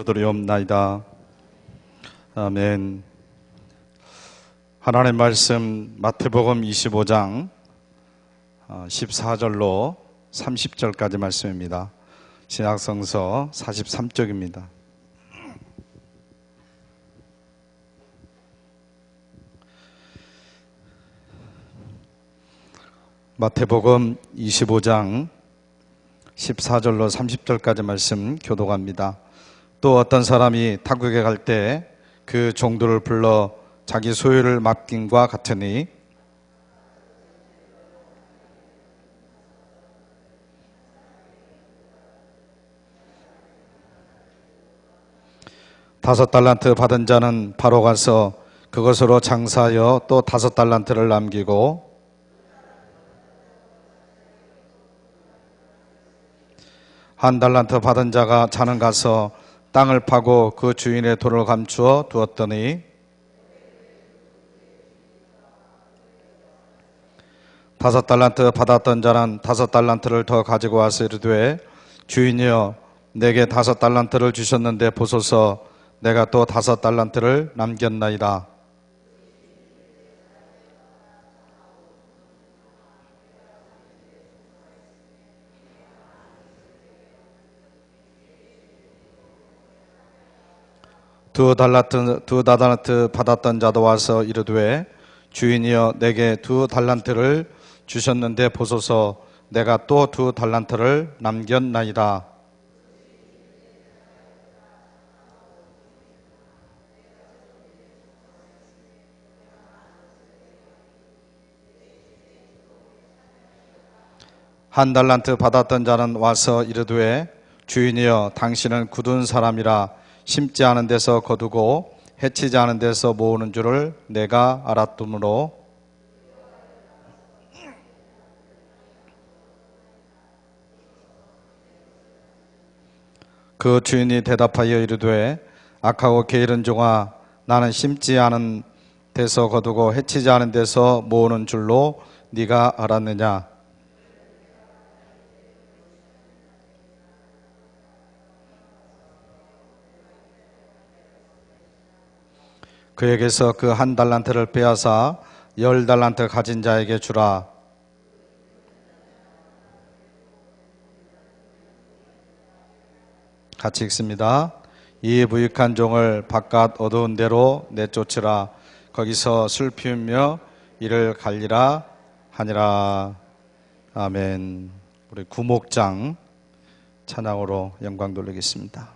기도드리옵나이다. 아멘. 하나님의 말씀 마태복음 25장 14절로 30절까지 말씀입니다. 신약성서 43쪽입니다. 마태복음 25장 14절로 30절까지 말씀 교독합니다. 또 어떤 사람이 타국에 갈 때 그 종들을 불러 자기 소유를 맡김과 같으니 다섯 달란트 받은 자는 바로 가서 그것으로 장사하여 또 다섯 달란트를 남기고 한 달란트 받은 자가 자는 가서 땅을 파고 그 주인의 돈을 감추어 두었더니 다섯 달란트 받았던 자는 다섯 달란트를 더 가지고 와서 이르되 주인이여 내게 다섯 달란트를 주셨는데 보소서 내가 또 다섯 달란트를 남겼나이다. 두 달란트 받았던 자도 와서 이르되 주인이여 내게 두 달란트를 주셨는데 보소서 내가 또 두 달란트를 남겼나이다. 한 달란트 받았던 자는 와서 이르되 주인이여 당신은 굳은 사람이라 심지 않은 데서 거두고 해치지 않은 데서 모으는 줄을 내가 알았으므로 그 주인이 대답하여 이르되 악하고 게으른 종아 나는 심지 않은 데서 거두고 해치지 않은 데서 모으는 줄로 네가 알았느냐. 그에게서 그 한 달란트를 빼앗아 10달란트 가진 자에게 주라. 같이 읽습니다. 이 무익한 종을 바깥 어두운 데로 내쫓으라. 거기서 슬피우며 이를 갈리라 하니라. 아멘. 우리 구목장 찬양으로 영광 돌리겠습니다.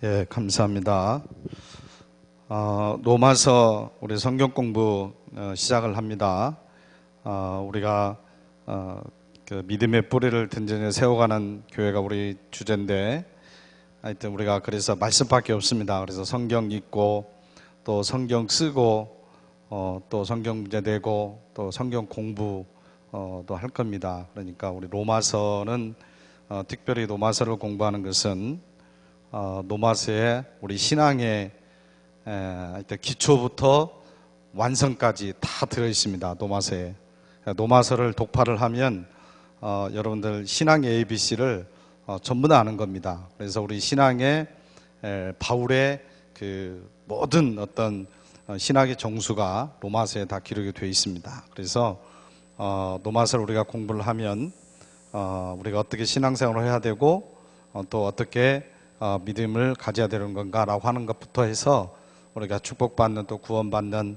예, 감사합니다. 로마서 우리 성경 공부 시작을 합니다. 우리가 그 믿음의 뿌리를 든든히 세워가는 교회가 우리 주제인데, 하여튼 우리가 그래서 말씀밖에 없습니다. 그래서 성경 읽고 또 성경 쓰고 또 성경 문제 내고 또 성경 공부 또 할 겁니다. 그러니까 우리 로마서는 특별히 로마서를 공부하는 것은 로마서의 우리 신앙의 기초부터 완성까지 다 들어 있습니다. 로마서에. 로마서를 독파를 하면 여러분들 신앙의 ABC를 전부 다 아는 겁니다. 그래서 우리 신앙의 바울의 그 모든 어떤 신학의 정수가 로마서에 다 기록이 되어 있습니다. 그래서 로마서를 우리가 공부를 하면 우리가 어떻게 신앙생활을 해야 되고 또 어떻게 믿음을 가져야 되는 건가라고 하는 것부터 해서 우리가 축복받는 또 구원받는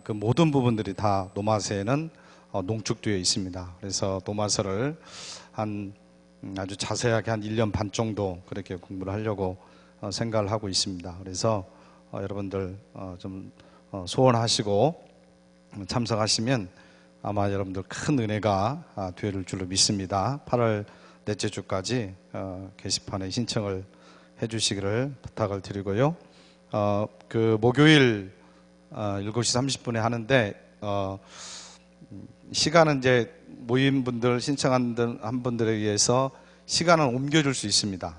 그 모든 부분들이 다 로마서에는 농축되어 있습니다. 그래서 로마서를 아주 자세하게 한 1년 반 정도 그렇게 공부를 하려고 생각을 하고 있습니다. 그래서 여러분들 좀 소원하시고 참석하시면 아마 여러분들 큰 은혜가 될 줄로 믿습니다. 8월 넷째 주까지 게시판에 신청을 해주시기를 부탁을 드리고요. 그 목요일 7시 30분에 하는데 시간은 이제 모인 분들 신청한 분들에 의해서 시간을 옮겨줄 수 있습니다.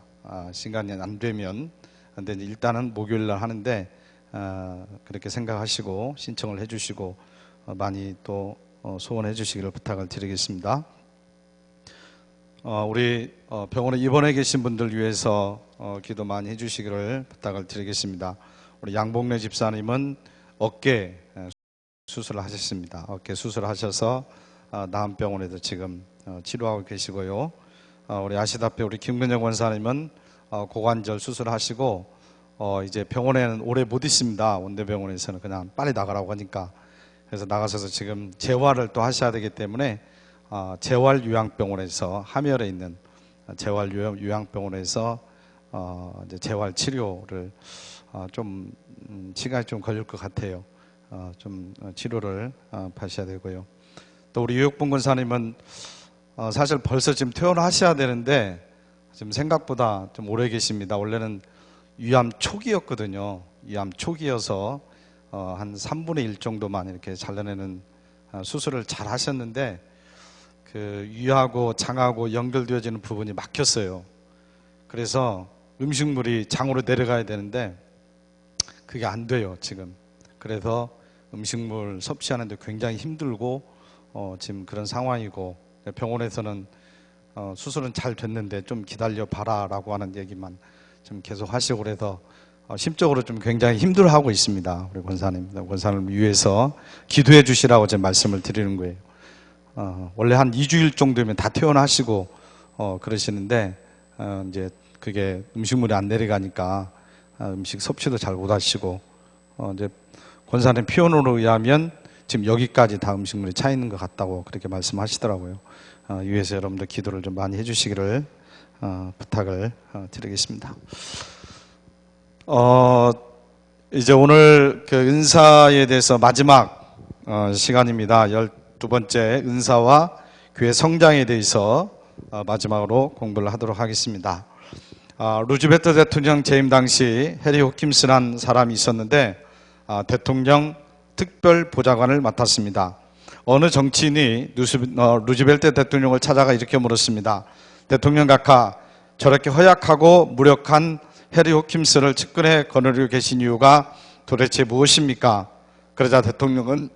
시간이 안 되면 근데 일단은 목요일 날 하는데 그렇게 생각하시고 신청을 해주시고 많이 또 소원해 주시기를 부탁을 드리겠습니다. 우리 병원에 입원해 계신 분들 위해서 기도 많이 해주시기를 부탁을 드리겠습니다. 우리 양복래 집사님은 어깨 수술을 하셨습니다. 어깨 수술을 하셔서 나암병원에도 지금 치료하고 계시고요. 우리 아시다시피 우리 김근영 원사님은 고관절 수술하시고 이제 병원에는 오래 못 있습니다. 원대병원에서는 그냥 빨리 나가라고 하니까. 그래서 나가셔서 지금 재활을 또 하셔야 되기 때문에 재활요양병원에서 함열에 있는 재활요양병원에서 이제 재활 치료를 좀 시간이 좀 걸릴 것 같아요. 좀 치료를 받으셔야 되고요. 또 우리 유혁봉 권사님은 사실 벌써 지금 퇴원하셔야 되는데 지금 생각보다 좀 오래 계십니다. 원래는 위암 초기였거든요. 위암 초기여서 한 3분의 1 정도만 이렇게 잘라내는 수술을 잘 하셨는데 그 위하고 장하고 연결되어지는 부분이 막혔어요. 그래서 음식물이 장으로 내려가야 되는데 그게 안 돼요 지금. 그래서 음식물 섭취하는데 굉장히 힘들고 지금 그런 상황이고, 병원에서는 수술은 잘 됐는데 좀 기다려 봐라 라고 하는 얘기만 좀 계속 하시고, 그래서 심적으로 좀 굉장히 힘들어하고 있습니다. 우리 권사님 위해서 기도해 주시라고 제 말씀을 드리는 거예요. 원래 한 2주일 정도면 다 퇴원하시고 그러시는데 이제 그게 음식물이 안 내려가니까 음식 섭취도 잘 못 하시고 이제 권사님 표현으로 의하면 지금 여기까지 다 음식물이 차 있는 것 같다고 그렇게 말씀하시더라고요. 위에서 여러분들 기도를 좀 많이 해주시기를 부탁을 드리겠습니다. 이제 오늘 그 은사에 대해서 마지막 시간입니다. 12번째 은사와 교회 성장에 대해서 마지막으로 공부를 하도록 하겠습니다. 루즈벨트 대통령 재임 당시 해리 호킴스라는 사람이 있었는데 대통령 특별 보좌관을 맡았습니다. 어느 정치인이 루즈벨트 대통령을 찾아가 이렇게 물었습니다. 대통령 각하, 저렇게 허약하고 무력한 해리 호킴스를 측근에 거느리고 계신 이유가 도대체 무엇입니까? 그러자 대통령은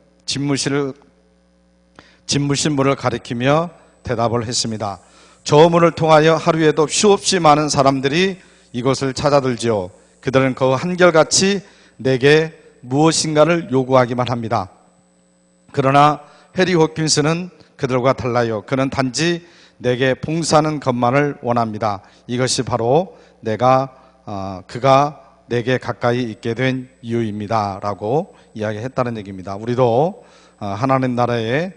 집무실문을 가리키며 대답을 했습니다. 저 문을 통하여 하루에도 수없이 많은 사람들이 이곳을 찾아들지요. 그들은 거의 한결같이 내게 무엇인가를 요구하기만 합니다. 그러나 해리 호킨스는 그들과 달라요. 그는 단지 내게 봉사하는 것만을 원합니다. 이것이 바로 그가 내게 가까이 있게 된 이유입니다 라고 이야기했다는 얘기입니다. 우리도 하나님 나라의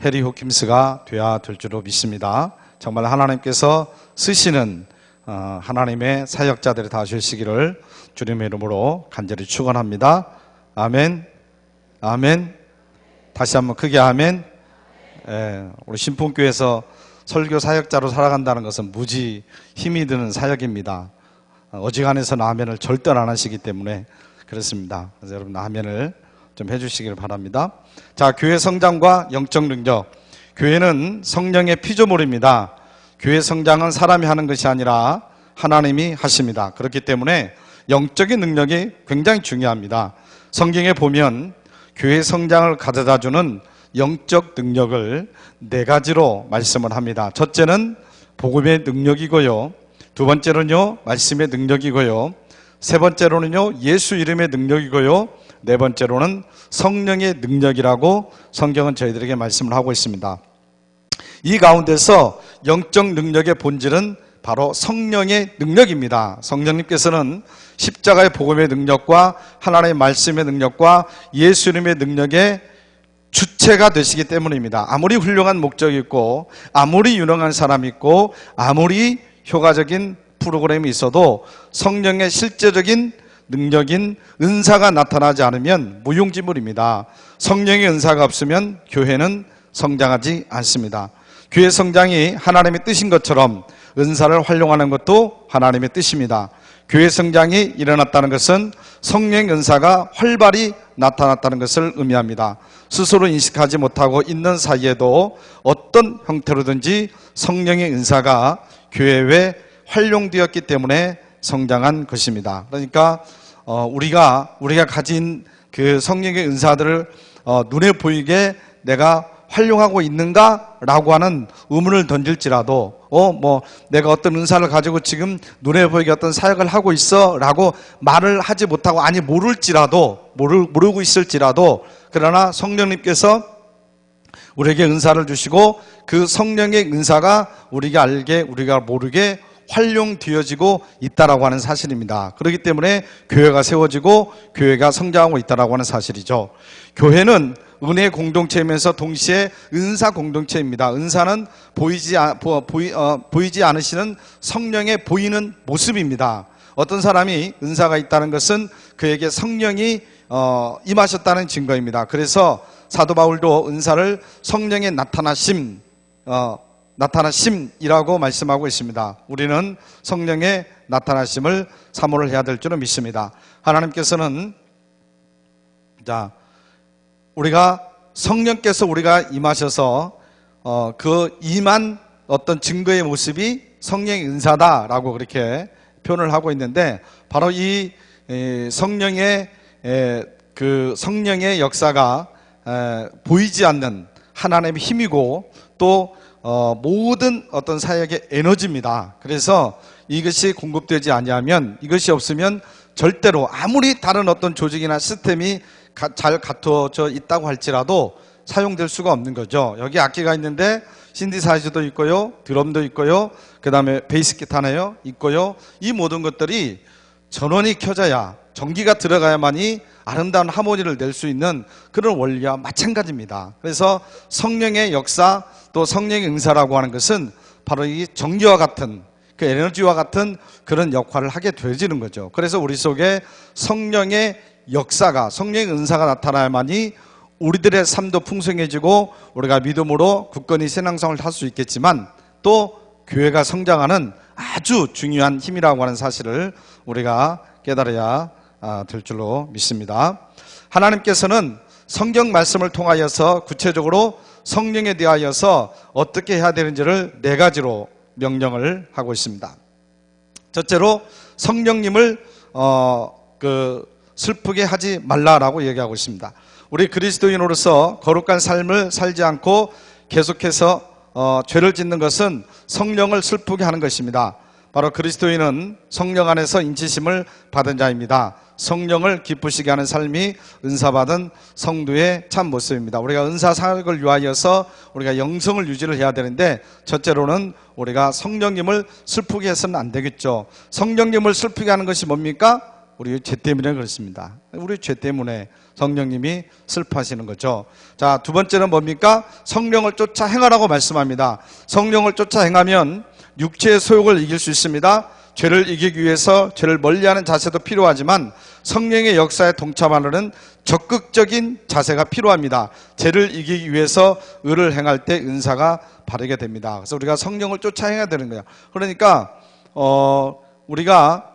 해리 호킴스가 되어야 될 줄로 믿습니다. 정말 하나님께서 쓰시는 하나님의 사역자들이 다 되시기를 주님의 이름으로 간절히 축원합니다. 아멘. 아멘. 다시 한번 크게 아멘. 우리 신풍교회에서 설교 사역자로 살아간다는 것은 무지 힘이 드는 사역입니다. 어지간해서는 아멘을 절대 안 하시기 때문에 그렇습니다. 그래서 여러분 아멘을 좀 해주시길 바랍니다. 자, 교회 성장과 영적 능력. 교회는 성령의 피조물입니다. 교회 성장은 사람이 하는 것이 아니라 하나님이 하십니다. 그렇기 때문에 영적인 능력이 굉장히 중요합니다. 성경에 보면 교회 성장을 가져다주는 영적 능력을 4가지로 말씀을 합니다. 첫째는 복음의 능력이고요, 두 번째로는요 말씀의 능력이고요, 세 번째로는요 예수 이름의 능력이고요, 네 번째로는 성령의 능력이라고 성경은 저희들에게 말씀을 하고 있습니다. 이 가운데서 영적 능력의 본질은 바로 성령의 능력입니다. 성령님께서는 십자가의 복음의 능력과 하나님의 말씀의 능력과 예수 이름의 능력의 주체가 되시기 때문입니다. 아무리 훌륭한 목적이 있고 아무리 유능한 사람이 있고 아무리 효과적인 프로그램이 있어도 성령의 실제적인 능력인 은사가 나타나지 않으면 무용지물입니다. 성령의 은사가 없으면 교회는 성장하지 않습니다. 교회 성장이 하나님의 뜻인 것처럼 은사를 활용하는 것도 하나님의 뜻입니다. 교회 성장이 일어났다는 것은 성령의 은사가 활발히 나타났다는 것을 의미합니다. 스스로 인식하지 못하고 있는 사이에도 어떤 형태로든지 성령의 은사가 교회에 활용되었기 때문에 성장한 것입니다. 그러니까 우리가 가진 그 성령의 은사들을 눈에 보이게 내가 활용하고 있는가라고 하는 의문을 던질지라도 내가 어떤 은사를 가지고 지금 눈에 보이게 어떤 사역을 하고 있어라고 말을 하지 못하고 아니 모르고 있을지라도 그러나 성령님께서 우리에게 은사를 주시고 그 성령의 은사가 우리가 알게 우리가 모르게 활용되어지고 있다라고 하는 사실입니다. 그렇기 때문에 교회가 세워지고 교회가 성장하고 있다라고 하는 사실이죠. 교회는 은혜 공동체이면서 동시에 은사 공동체입니다. 은사는 보이지 않으시는 성령의 보이는 모습입니다. 어떤 사람이 은사가 있다는 것은 그에게 성령이 임하셨다는 증거입니다. 그래서 사도 바울도 은사를 성령의 나타나심이라고 말씀하고 있습니다. 우리는 성령의 나타나심을 사모를 해야 될 줄은 믿습니다. 하나님께서는 성령께서 우리가 임하셔서 그 임한 어떤 증거의 모습이 성령의 은사다라고 그렇게 표현을 하고 있는데 바로 이 성령의 역사가 보이지 않는 하나님의 힘이고 또 모든 어떤 사역의 에너지입니다. 그래서 이것이 공급되지 아니하면 이것이 없으면 절대로 아무리 다른 어떤 조직이나 시스템이 잘 갖춰져 있다고 할지라도 사용될 수가 없는 거죠. 여기 악기가 있는데 신디사이저도 있고요, 드럼도 있고요, 그 다음에 베이스 기타네요 있고요. 이 모든 것들이 전원이 켜져야 전기가 들어가야만이 아름다운 하모니를 낼 수 있는 그런 원리와 마찬가지입니다. 그래서 성령의 역사 또 성령의 은사라고 하는 것은 바로 이 전기와 같은 그 에너지와 같은 그런 역할을 하게 되어지는 거죠. 그래서 우리 속에 성령의 역사가 성령의 은사가 나타나야만이 우리들의 삶도 풍성해지고 우리가 믿음으로 굳건히 신앙생활을 할 수 있겠지만 또 교회가 성장하는 아주 중요한 힘이라고 하는 사실을 우리가 깨달아야 될 줄로 믿습니다. 하나님께서는 성경 말씀을 통하여서 구체적으로 성령에 대하여서 어떻게 해야 되는지를 4가지로 명령을 하고 있습니다. 첫째로 성령님을 슬프게 하지 말라라고 얘기하고 있습니다. 우리 그리스도인으로서 거룩한 삶을 살지 않고 계속해서 죄를 짓는 것은 성령을 슬프게 하는 것입니다. 바로 그리스도인은 성령 안에서 인치심을 받은 자입니다. 성령을 기쁘시게 하는 삶이 은사받은 성도의 참 모습입니다. 우리가 은사 사역을 위하여서 우리가 영성을 유지를 해야 되는데 첫째로는 우리가 성령님을 슬프게 해서는 안 되겠죠. 성령님을 슬프게 하는 것이 뭡니까? 우리 죄 때문에 그렇습니다. 우리 죄 때문에 성령님이 슬퍼하시는 거죠. 자, 두 번째는 뭡니까? 성령을 쫓아 행하라고 말씀합니다. 성령을 쫓아 행하면 육체의 소욕을 이길 수 있습니다. 죄를 이기기 위해서 죄를 멀리하는 자세도 필요하지만 성령의 역사에 동참하는 적극적인 자세가 필요합니다. 죄를 이기기 위해서 의를 행할 때 은사가 바르게 됩니다. 그래서 우리가 성령을 쫓아 행해야 되는 거야. 그러니까 우리가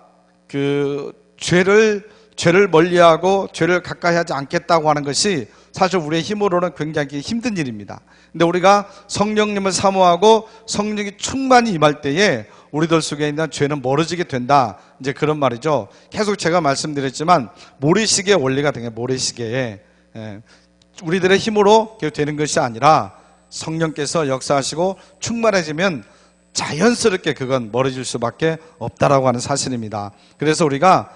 죄를 멀리하고 죄를 가까이 하지 않겠다고 하는 것이 사실 우리의 힘으로는 굉장히 힘든 일입니다. 근데 우리가 성령님을 사모하고 성령이 충만히 임할 때에 우리들 속에 있는 죄는 멀어지게 된다. 이제 그런 말이죠. 계속 제가 말씀드렸지만 모래시계의 원리가 되는 거예요. 모래시계에. 우리들의 힘으로 되는 것이 아니라 성령께서 역사하시고 충만해지면 자연스럽게 그건 멀어질 수밖에 없다라고 하는 사실입니다. 그래서 우리가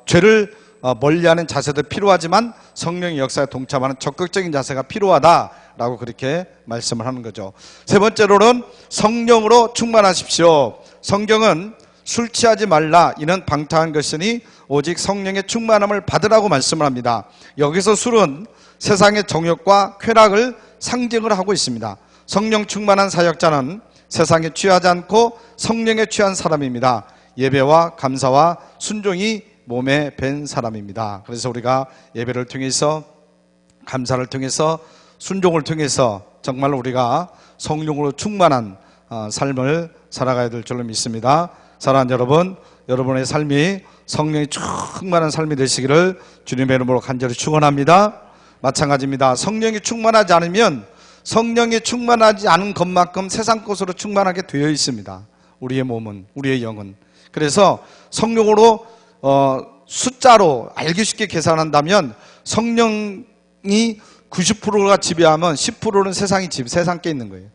죄를 멀리하는 자세도 필요하지만 성령의 역사에 동참하는 적극적인 자세가 필요하다라고 그렇게 말씀을 하는 거죠. 세 번째로는 성령으로 충만하십시오. 성경은 술 취하지 말라 이는 방탕한 것이니 오직 성령의 충만함을 받으라고 말씀을 합니다. 여기서 술은 세상의 정욕과 쾌락을 상징을 하고 있습니다. 성령 충만한 사역자는 세상에 취하지 않고 성령에 취한 사람입니다. 예배와 감사와 순종이 몸에 밴 사람입니다. 그래서 우리가 예배를 통해서 감사를 통해서 순종을 통해서 정말 우리가 성령으로 충만한 삶을 살아가야 될 줄로 믿습니다. 사랑하는 여러분, 여러분의 삶이 성령이 충만한 삶이 되시기를 주님의 이름으로 간절히 축원합니다. 마찬가지입니다. 성령이 충만하지 않으면 성령이 충만하지 않은 것만큼 세상 것으로 충만하게 되어 있습니다. 우리의 몸은, 우리의 영은. 그래서 성령으로 숫자로 알기 쉽게 계산한다면 성령이 90%가 지배하면 10%는 세상 께 있는 거예요.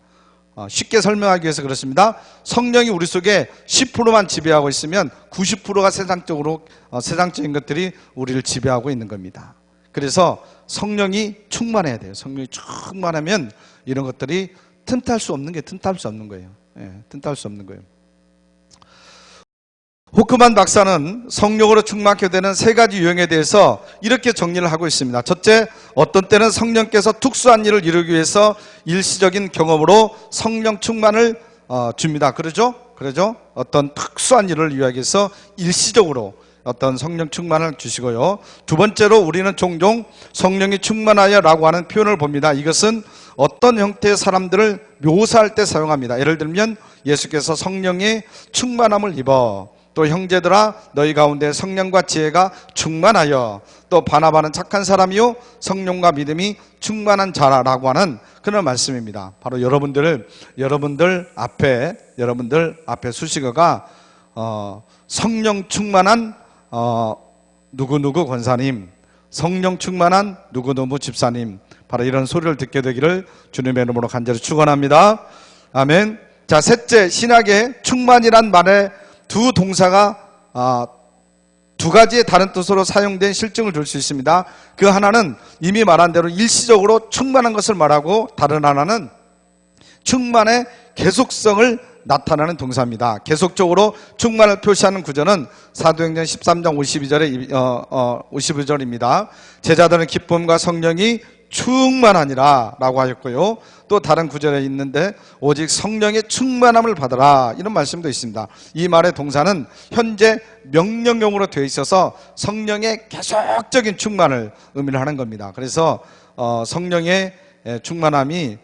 쉽게 설명하기 위해서 그렇습니다. 성령이 우리 속에 10%만 지배하고 있으면 90%가 세상적인 것들이 우리를 지배하고 있는 겁니다. 그래서 성령이 충만해야 돼요. 성령이 충만하면 이런 것들이 틈탈 수 없는 거예요. 틈탈 수 없는 거예요. 호크만 박사는 성령으로 충만하게 되는 세 가지 유형에 대해서 이렇게 정리를 하고 있습니다. 첫째, 어떤 때는 성령께서 특수한 일을 이루기 위해서 일시적인 경험으로 성령 충만을 줍니다. 그러죠? 어떤 특수한 일을 위하기 위해서 일시적으로 어떤 성령 충만을 주시고요. 두 번째로 우리는 종종 성령이 충만하여 라고 하는 표현을 봅니다. 이것은 어떤 형태의 사람들을 묘사할 때 사용합니다. 예를 들면 예수께서 성령의 충만함을 입어, 또 형제들아 너희 가운데 성령과 지혜가 충만하여, 또 바나바는 착한 사람이요 성령과 믿음이 충만한 자라라고 하는 그런 말씀입니다. 바로 여러분들 앞에 수식어가 성령 충만한 누구누구 권사님, 성령 충만한 누구누구 집사님, 바로 이런 소리를 듣게 되기를 주님의 이름으로 간절히 축원합니다. 아멘. 자, 셋째, 신약에 충만이란 말에 두 동사가 두 가지의 다른 뜻으로 사용된 실증을 줄 수 있습니다. 그 하나는 이미 말한 대로 일시적으로 충만한 것을 말하고, 다른 하나는 충만의 계속성을 나타나는 동사입니다. 계속적으로 충만을 표시하는 구절은 사도행전 13장 52절입니다. 제자들은 기쁨과 성령이 충만하니라 라고 하였고요. 또 다른 구절에 있는데 오직 성령의 충만함을 받으라, 이런 말씀도 있습니다. 이 말의 동사는 현재 명령형으로 되어 있어서 성령의 계속적인 충만을 의미를 하는 겁니다. 그래서 성령의 충만함이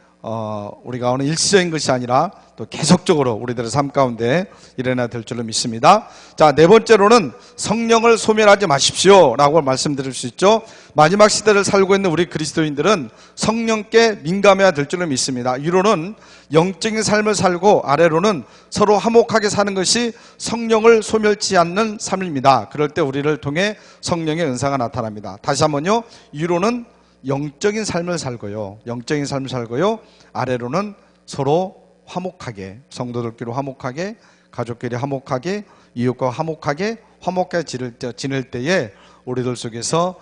우리가 오늘 일시적인 것이 아니라 또 계속적으로 우리들의 삶 가운데 일어나야 될 줄로 믿습니다. 자, 네 번째로는 성령을 소멸하지 마십시오 라고 말씀드릴 수 있죠. 마지막 시대를 살고 있는 우리 그리스도인들은 성령께 민감해야 될 줄로 믿습니다. 위로는 영적인 삶을 살고 아래로는 서로 화목하게 사는 것이 성령을 소멸치 않는 삶입니다. 그럴 때 우리를 통해 성령의 은사가 나타납니다. 다시 한번요. 위로는 영적인 삶을 살고요, 아래로는 서로 화목하게, 성도들끼리 화목하게, 가족끼리 화목하게, 이웃과 화목하게 지낼 때에 우리들 속에서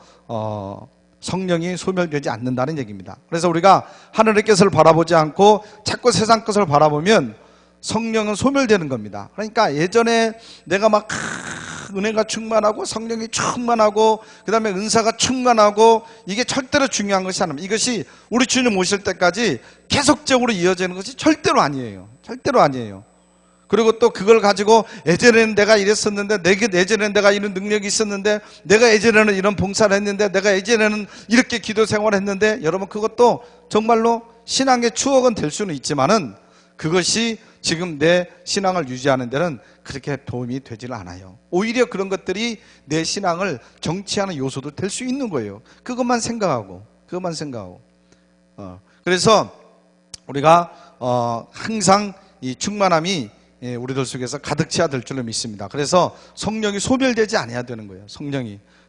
성령이 소멸되지 않는다는 얘기입니다. 그래서 우리가 하늘의 것을 바라보지 않고 자꾸 세상 것을 바라보면 성령은 소멸되는 겁니다. 그러니까 예전에 내가 막 은혜가 충만하고 성령이 충만하고 그 다음에 은사가 충만하고, 이게 절대로 중요한 것이 아닙니다. 이것이 우리 주님 오실 때까지 계속적으로 이어지는 것이 절대로 아니에요. 그리고 또 그걸 가지고 예전에는 내가 이랬었는데, 예전에는 내가 이런 능력이 있었는데, 내가 예전에는 이런 봉사를 했는데, 내가 예전에는 이렇게 기도 생활을 했는데, 여러분 그것도 정말로 신앙의 추억은 될 수는 있지만은 그것이 지금 내 신앙을 유지하는 데는 그렇게 도움이 되질 않아요. 오히려 그런 것들이 내 신앙을 정치하는 요소도 될 수 있는 거예요. 그것만 생각하고. 그래서 우리가 항상 이 충만함이 우리들 속에서 가득 채야 될 줄로 믿습니다. 그래서 성령이 소멸되지 않아야 되는 거예요.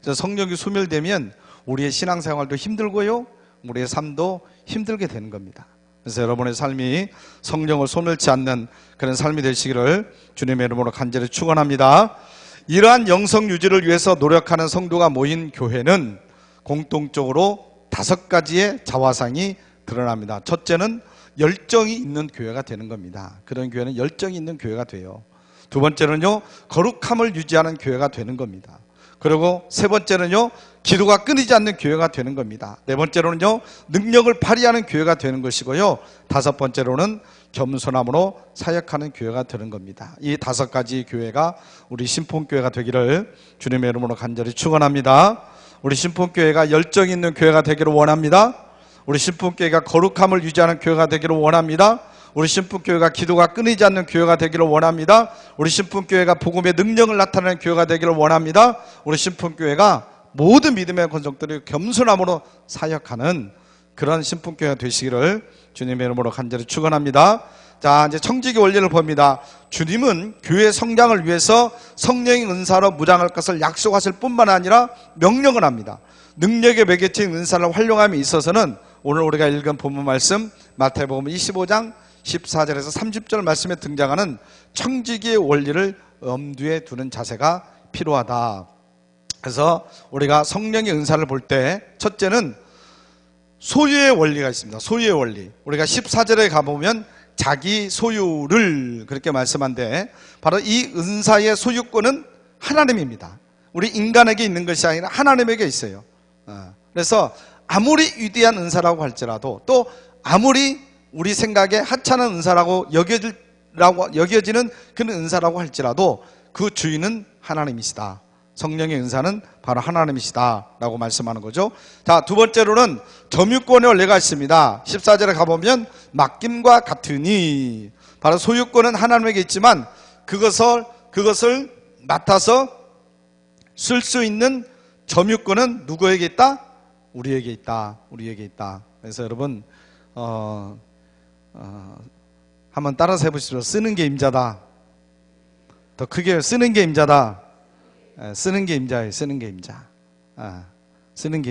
그래서 성령이 소멸되면 우리의 신앙생활도 힘들고요, 우리의 삶도 힘들게 되는 겁니다. 그래서 여러분의 삶이 성령을 소멸치 않는 그런 삶이 되시기를 주님의 이름으로 간절히 축원합니다. 이러한 영성 유지를 위해서 노력하는 성도가 모인 교회는 공통적으로 5가지의 자화상이 드러납니다. 첫째는 열정이 있는 교회가 되는 겁니다. 그런 교회는 열정이 있는 교회가 돼요. 두 번째는요, 거룩함을 유지하는 교회가 되는 겁니다. 그리고 세 번째는요, 기도가 끊이지 않는 교회가 되는 겁니다. 네 번째로는요, 능력을 발휘하는 교회가 되는 것이고요, 다섯 번째로는 겸손함으로 사역하는 교회가 되는 겁니다. 이 5가지 교회가 우리 신폰교회가 되기를 주님의 이름으로 간절히 축원합니다. 우리 신폰교회가 열정 있는 교회가 되기를 원합니다. 우리 신폰교회가 거룩함을 유지하는 교회가 되기를 원합니다. 우리 신폰교회가 기도가 끊이지 않는 교회가 되기를 원합니다. 우리 신폰교회가 복음의 능력을 나타내는 교회가 되기를 원합니다. 우리 신폰교회가 모든 믿음의 권속들이 겸손함으로 사역하는 그런 신폰교회가 되시기를 주님의 이름으로 간절히 축원합니다. 자, 이제 청지기 원리를 봅니다. 주님은 교회 성장을 위해서 성령의 은사로 무장할 것을 약속하실 뿐만 아니라 명령을 합니다. 능력의 매개체인 은사를 활용함에 있어서는 오늘 우리가 읽은 본문 말씀 마태복음 25장 14절에서 30절 말씀에 등장하는 청지기의 원리를 엄두에 두는 자세가 필요하다. 그래서 우리가 성령의 은사를 볼 때 첫째는 소유의 원리가 있습니다. 소유의 원리. 우리가 14절에 가보면 자기 소유를 그렇게 말씀한데, 바로 이 은사의 소유권은 하나님입니다. 우리 인간에게 있는 것이 아니라 하나님에게 있어요. 그래서 아무리 위대한 은사라고 할지라도, 또 아무리 우리 생각에 하찮은 은사라고 여겨지는 그런 은사라고 할지라도 그 주인은 하나님이시다. 성령의 은사는 바로 하나님이시다 라고 말씀하는 거죠. 자, 두 번째로는 점유권의 원리가 있습니다. 14절에 가보면 맡김과 같으니, 바로 소유권은 하나님에게 있지만 그것을 맡아서 쓸 수 있는 점유권은 누구에게 있다? 우리에게 있다. 그래서 여러분 한번 따라서 해보시죠. 쓰는 게 임자다. 더 크게, 쓰는 게 임자다. 쓰는 게 임자예요. 쓰는 게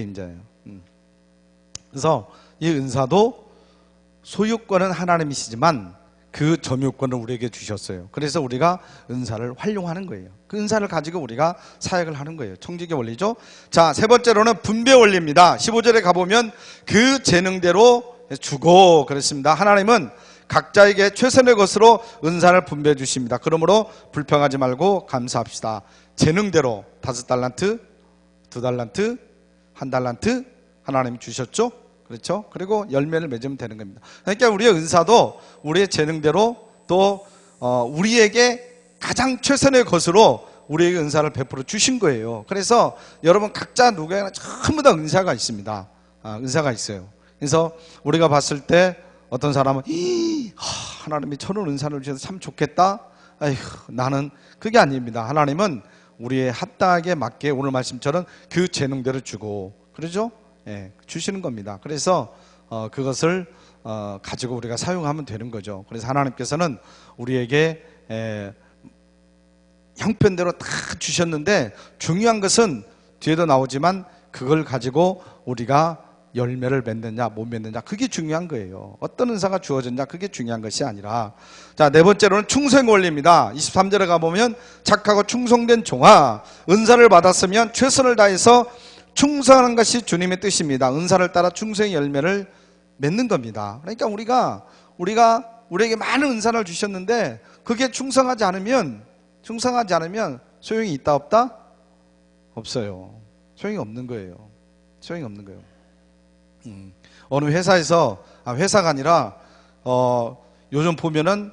임자예요. 그래서 이 은사도 소유권은 하나님이시지만 그 점유권을 우리에게 주셨어요. 그래서 우리가 은사를 활용하는 거예요. 그 은사를 가지고 우리가 사역을 하는 거예요. 청지기 원리죠. 자, 세 번째로는 분배 원리입니다. 15절에 가보면 그 재능대로 주고 그랬습니다. 하나님은 각자에게 최선의 것으로 은사를 분배해 주십니다. 그러므로 불평하지 말고 감사합시다. 재능대로 5달란트, 2달란트, 1달란트 하나님이 주셨죠. 그렇죠? 그리고 열매를 맺으면 되는 겁니다. 그러니까 우리의 은사도 우리의 재능대로 또 우리에게 가장 최선의 것으로 우리에게 은사를 베풀어 주신 거예요. 그래서 여러분 각자 누구에나 전부 다 은사가 있습니다. 은사가 있어요. 그래서 우리가 봤을 때 어떤 사람은 하나님이 저런 은사를 주셔서 참 좋겠다. 아휴, 나는 그게 아닙니다. 하나님은 우리의 합당하게 맞게 오늘 말씀처럼 그 재능대로 주고 그러죠? 예, 주시는 겁니다. 그래서 그것을 가지고 우리가 사용하면 되는 거죠. 그래서 하나님께서는 우리에게 형편대로 다 주셨는데, 중요한 것은 뒤에도 나오지만 그걸 가지고 우리가 열매를 맺느냐 못 맺느냐, 그게 중요한 거예요. 어떤 은사가 주어졌냐 그게 중요한 것이 아니라. 자, 네 번째로는 충성 원리입니다. 23절에 가보면 착하고 충성된 종아, 은사를 받았으면 최선을 다해서 충성하는 것이 주님의 뜻입니다. 은사를 따라 충성의 열매를 맺는 겁니다. 그러니까 우리가 우리에게 많은 은사를 주셨는데 그게 충성하지 않으면 소용이 있다 없다? 없어요. 소용이 없는 거예요. 어느 회사에서 회사가 아니라 요즘 보면은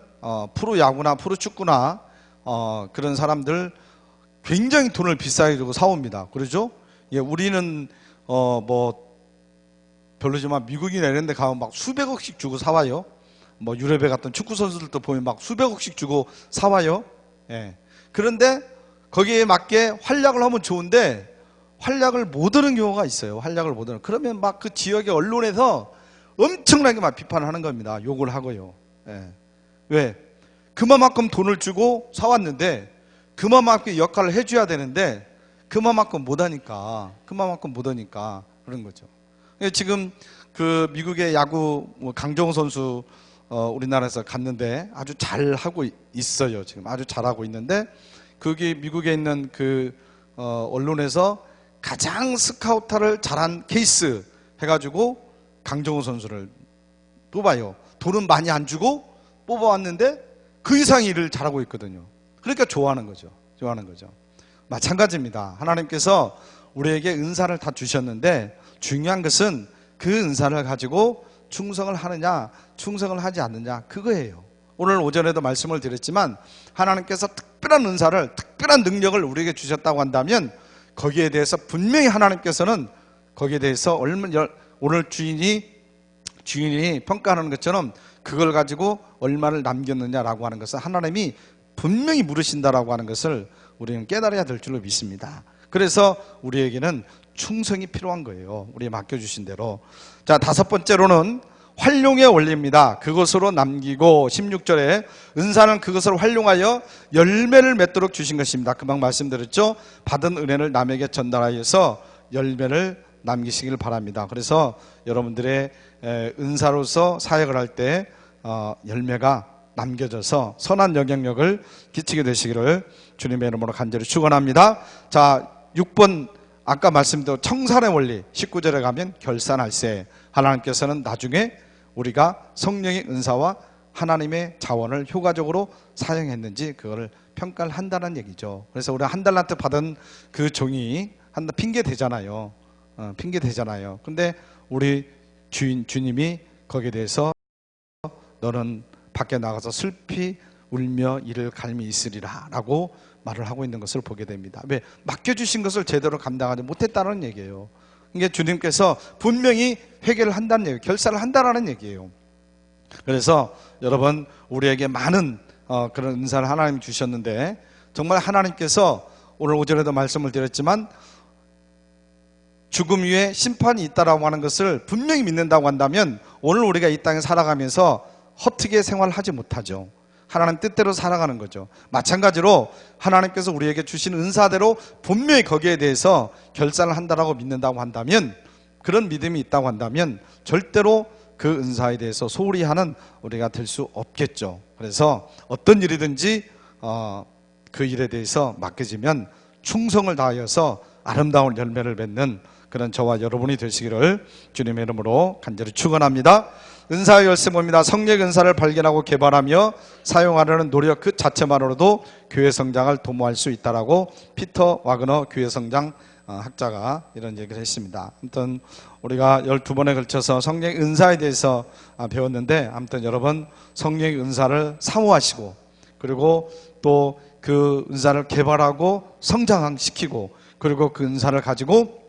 프로야구나 프로축구나 그런 사람들 굉장히 돈을 비싸게 주고 사옵니다. 그러죠? 예, 우리는 뭐 별로지만 미국이나 이런 데 가면 막 수백억씩 주고 사와요. 뭐 유럽에 갔던 축구 선수들도 보면 막 수백억씩 주고 사와요. 예. 그런데 거기에 맞게 활약을 하면 좋은데 활약을 못 하는 경우가 있어요. 활약을 못 하는. 그러면 막 그 지역의 언론에서 엄청나게 막 비판을 하는 겁니다. 욕을 하고요. 예. 왜? 그만큼 돈을 주고 사왔는데 그만큼 역할을 해줘야 되는데 그만큼 못하니까 그런 거죠. 지금 그 미국의 야구 강정호 선수 우리나라에서 갔는데 아주 잘 하고 있어요. 지금 아주 잘하고 있는데 거기 미국에 있는 그 언론에서 가장 스카우터를 잘한 케이스 해가지고 강정호 선수를 뽑아요. 돈은 많이 안 주고 뽑아왔는데 그 이상 일을 잘하고 있거든요. 그러니까 좋아하는 거죠. 마찬가지입니다. 하나님께서 우리에게 은사를 다 주셨는데 중요한 것은 그 은사를 가지고 충성을 하느냐 충성을 하지 않느냐 그거예요. 오늘 오전에도 말씀을 드렸지만 하나님께서 특별한 은사를 특별한 능력을 우리에게 주셨다고 한다면 거기에 대해서 분명히 하나님께서는 거기에 대해서 오늘 주인이 평가하는 것처럼 그걸 가지고 얼마를 남겼느냐라고 하는 것은 하나님이 분명히 물으신다라고 하는 것을 우리는 깨달아야 될 줄로 믿습니다. 그래서 우리에게는 충성이 필요한 거예요. 우리 맡겨주신 대로. 자, 다섯 번째로는 활용의 원리입니다. 그것으로 남기고 16절에 은사는 그것을 활용하여 열매를 맺도록 주신 것입니다. 금방 말씀드렸죠. 받은 은혜를 남에게 전달하여서 열매를 남기시길 바랍니다. 그래서 여러분들의 은사로서 사역을 할 때 열매가 남겨져서 선한 영향력을 끼치게 되시기를 주님의 이름으로 간절히 축원합니다. 자, 6번 아까 말씀드린 청산의 원리 19절에 가면 결산할세. 하나님께서는 나중에 우리가 성령의 은사와 하나님의 자원을 효과적으로 사용했는지 그거를 평가를 한다는 얘기죠. 그래서 우리 한 달란트 받은 그 종이 핑계 대잖아요. 핑계 대잖아요. 근데 우리 주님이 거기에 대해서 너는 밖에 나가서 슬피 울며 이를 갈미 있으리라 라고 말을 하고 있는 것을 보게 됩니다. 왜? 맡겨주신 것을 제대로 감당하지 못했다는 얘기예요. 이게 주님께서 분명히 회개를 한다는 얘기예요. 결사를 한다는 얘기예요. 그래서 여러분 우리에게 많은 그런 은사를 하나님 주셨는데 정말 하나님께서 오늘 오전에도 말씀을 드렸지만 죽음 위에 심판이 있다라고 하는 것을 분명히 믿는다고 한다면 오늘 우리가 이 땅에 살아가면서 허투기에 생활하지 못하죠. 하나님 뜻대로 살아가는 거죠. 마찬가지로 하나님께서 우리에게 주신 은사대로 분명히 거기에 대해서 결산을 한다라고 믿는다고 한다면 그런 믿음이 있다고 한다면 절대로 그 은사에 대해서 소홀히 하는 우리가 될 수 없겠죠. 그래서 어떤 일이든지 그 일에 대해서 맡겨지면 충성을 다하여서 아름다운 열매를 맺는 그런 저와 여러분이 되시기를 주님의 이름으로 간절히 축원합니다. 은사의 열쇠입니다. 성령의 은사를 발견하고 개발하며 사용하려는 노력 그 자체만으로도 교회 성장을 도모할 수 있다라고 피터 와그너 교회 성장 학자가 이런 얘기를 했습니다. 아무튼 우리가 12번에 걸쳐서 성령의 은사에 대해서 배웠는데 아무튼 여러분 성령의 은사를 사모하시고 그리고 또 그 은사를 개발하고 성장시키고 그리고 그 은사를 가지고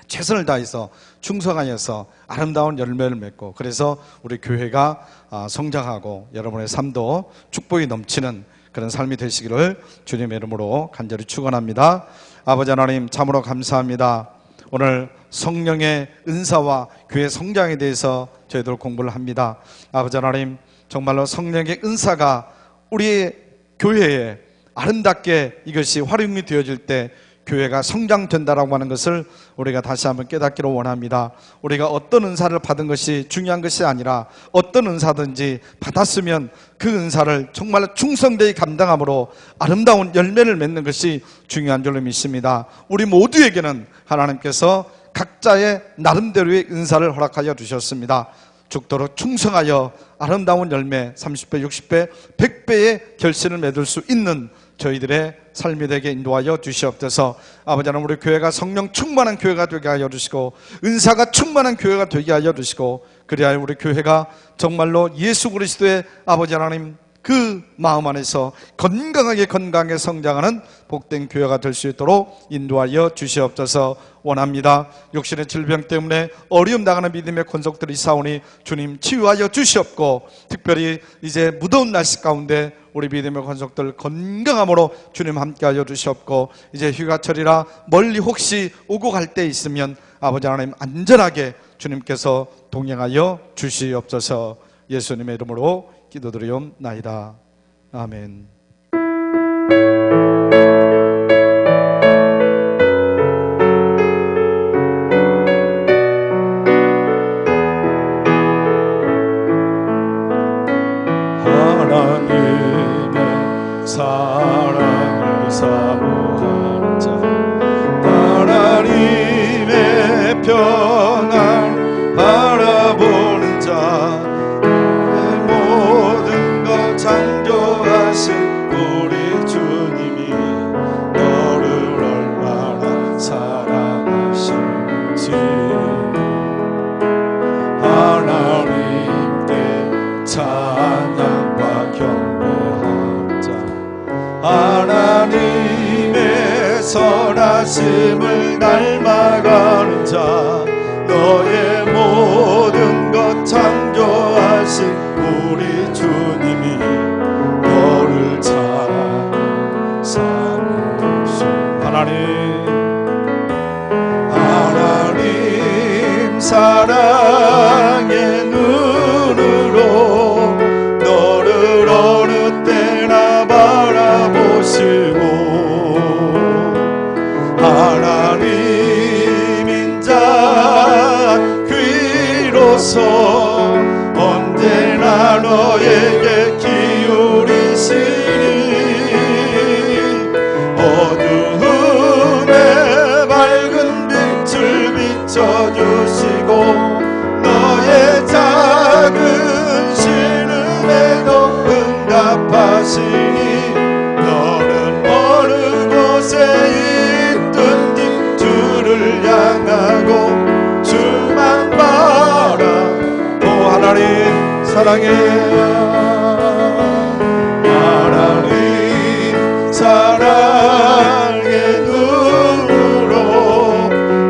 최선을 다해서 충성하여서 아름다운 열매를 맺고 그래서 우리 교회가 성장하고 여러분의 삶도 축복이 넘치는 그런 삶이 되시기를 주님의 이름으로 간절히 축원합니다. 아버지 하나님 참으로 감사합니다. 오늘 성령의 은사와 교회 성장에 대해서 저희들 공부를 합니다. 아버지 하나님 정말로 성령의 은사가 우리 교회에 아름답게 이것이 활용이 되어질 때 교회가 성장된다라고 하는 것을 우리가 다시 한번 깨닫기를 원합니다. 우리가 어떤 은사를 받은 것이 중요한 것이 아니라 어떤 은사든지 받았으면 그 은사를 정말 충성되이 감당함으로 아름다운 열매를 맺는 것이 중요한 줄로 믿습니다. 우리 모두에게는 하나님께서 각자의 나름대로의 은사를 허락하여 주셨습니다. 죽도록 충성하여 아름다운 열매 30배, 60배, 100배의 결실을 맺을 수 있는 저희들의 삶이 되게 인도하여 주시옵소서. 아버지 하나님 우리 교회가 성령 충만한 교회가 되게 하여 주시고 은사가 충만한 교회가 되게 하여 주시고 그리하여 우리 교회가 정말로 예수 그리스도의 아버지 하나님 그 마음 안에서 건강하게 성장하는 복된 교회가 될 수 있도록 인도하여 주시옵소서 원합니다. 육신의 질병 때문에 어려움 당하는 믿음의 권속들이 있사오니 주님 치유하여 주시옵고, 특별히 이제 무더운 날씨 가운데 우리 믿음의 권속들 건강함으로 주님 함께하여 주시옵고, 이제 휴가철이라 멀리 혹시 오고 갈 때 있으면 아버지 하나님 안전하게 주님께서 동행하여 주시옵소서. 예수님의 이름으로 기도드리옵나이다. 아멘. 하나님의 사랑을 사모하는 자, 하나님의 평안을 바라보는 자, 모든 것 창조하신 우리 주님이 너를 얼마나 사랑하시는지 하나님께 찬양과 경배하는 자, 하나님의 선하심을 닮아가는 자, 너의 모든 것 창조하신 우리 주님이 너를 사랑하신 하나님 사랑의 눈으로 너를 어느 때나 바라보시고, 하나님인 자 귀로서 언제나 너에게 기울이시니, 어두움에 밝은 빛을 비춰주시고, 너의 작은 신음에도 응답하시니, 너는 어느 곳에 있든지 주를 향하고 주만 바라보. 하나님 하나님 사랑의 눈으로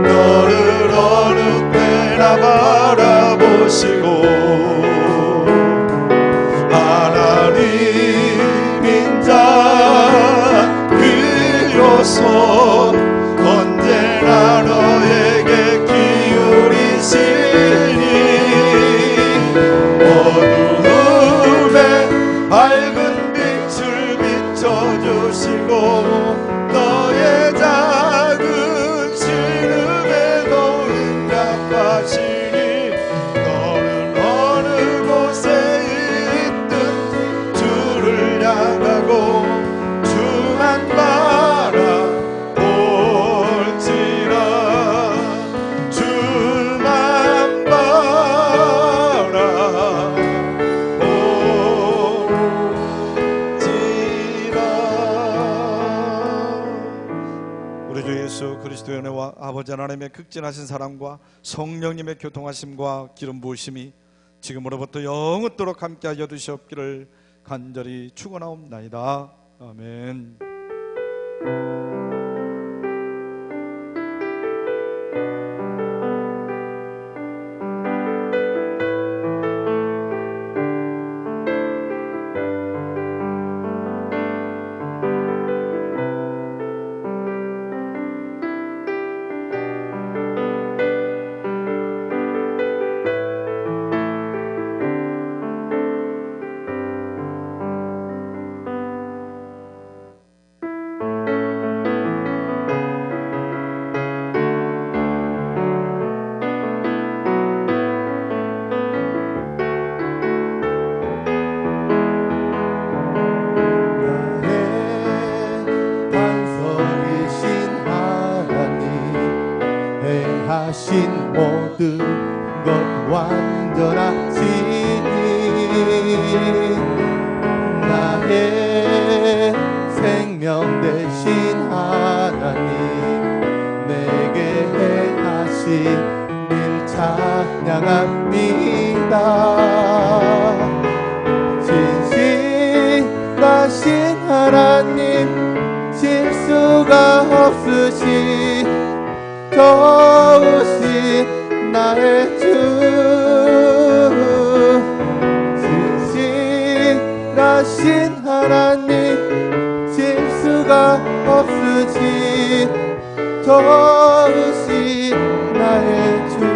너를 어느 때나 바라보시고, 하나님인 자 귀로서 언제나 너에게 기울이시니, 어두움에 밝은 빛을 비춰주시고, 너의 작은 신음에도 응답하시니, 너는 어느 곳에 있든 주를 향하고 주만 바라볼지라, 주만 바라볼지라. 우리 주 예수 그리스도의 은혜와 아버지 하나님의 극진하신 사랑과 성령님의 교통하심과 기름 부으심이 지금으로부터 영원토록 함께하여 주시옵기를 간절히 축원하옵나이다. 아멘. 하신 모든 것 완전하시니, 나의 생명 되신 하나님, 내게 행하신 일 찬양합니다. 진실한 수가 없으신 좋으신 나의 주 진실하신 하나님 실수가 없으신 좋으신 나의 주